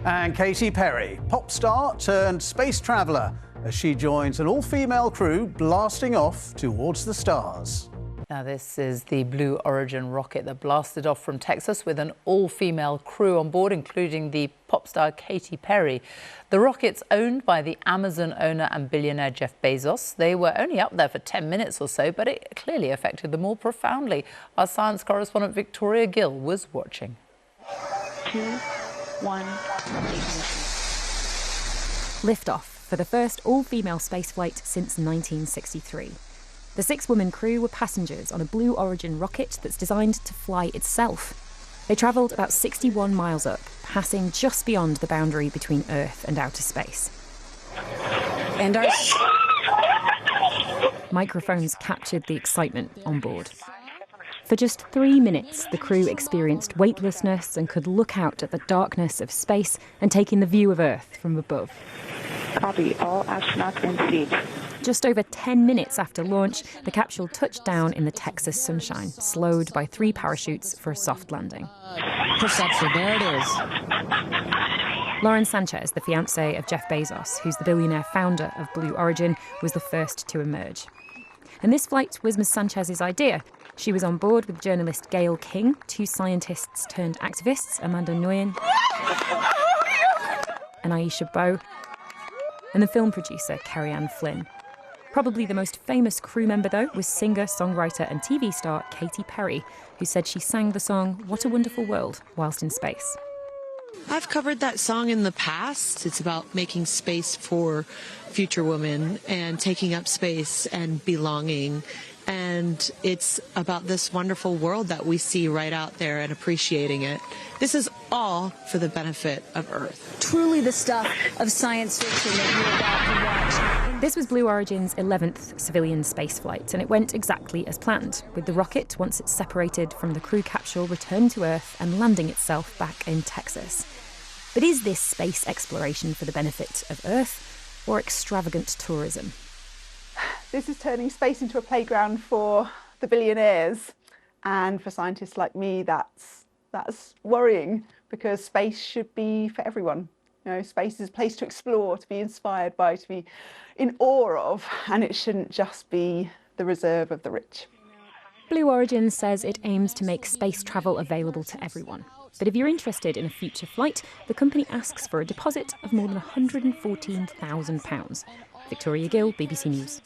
And Katy Perry, pop star turned space traveller, as she joins an all-female crew blasting off towards the stars. Now, this is the Blue Origin rocket that blasted off from Texas with an all-female crew on board, including the pop star Katy Perry. The rocket's owned by the Amazon owner and billionaire Jeff Bezos. They were only up there for 10 minutes or so, but it clearly affected them all profoundly. Our science correspondent Victoria Gill was watching. 2, 1, Liftoff for the first all-female spaceflight since 1963. The 6-woman crew were passengers on a Blue Origin rocket that's designed to fly itself. They travelled about 61 miles up, passing just beyond the boundary between Earth and outer space. and our... Microphones captured the excitement on board. For just 3 minutes, the crew experienced weightlessness and could look out at the darkness of space and take in the view of Earth from above. Copy, all astronauts in seat. Just over 10 minutes after launch, the capsule touched down in the Texas sunshine, slowed by 3 parachutes for a soft landing. Perception, there it is. Lauren Sánchez, the fiancée of Jeff Bezos, who's the billionaire founder of Blue Origin, was the first to emerge. And this flight was Ms. Sánchez's idea. She was on board with journalist Gayle King, 2 scientists turned activists, Amanda Nguyen and Aisha Bowe, and the film producer Carrie-Anne Flynn. Probably the most famous crew member, though, was singer, songwriter and TV star Katy Perry, who said she sang the song What a Wonderful World whilst in space. I've covered that song in the past. It's about making space for future women and taking up space and belonging. And it's about this wonderful world that we see right out there and appreciating it. This is all for the benefit of Earth. Truly the stuff of science fiction that you're about to watch. This was Blue Origin's 11th civilian spaceflight, and it went exactly as planned, with the rocket, once it's separated from the crew capsule, returning to Earth and landing itself back in Texas. But is this space exploration for the benefit of Earth or extravagant tourism? This is turning space into a playground for the billionaires, and for scientists like me, that's worrying, because space should be for everyone. You know, space is a place to explore, to be inspired by, to be in awe of, and it shouldn't just be the reserve of the rich. Blue Origin says it aims to make space travel available to everyone. But if you're interested in a future flight, the company asks for a deposit of more than £114,000. Victoria Gill, BBC News.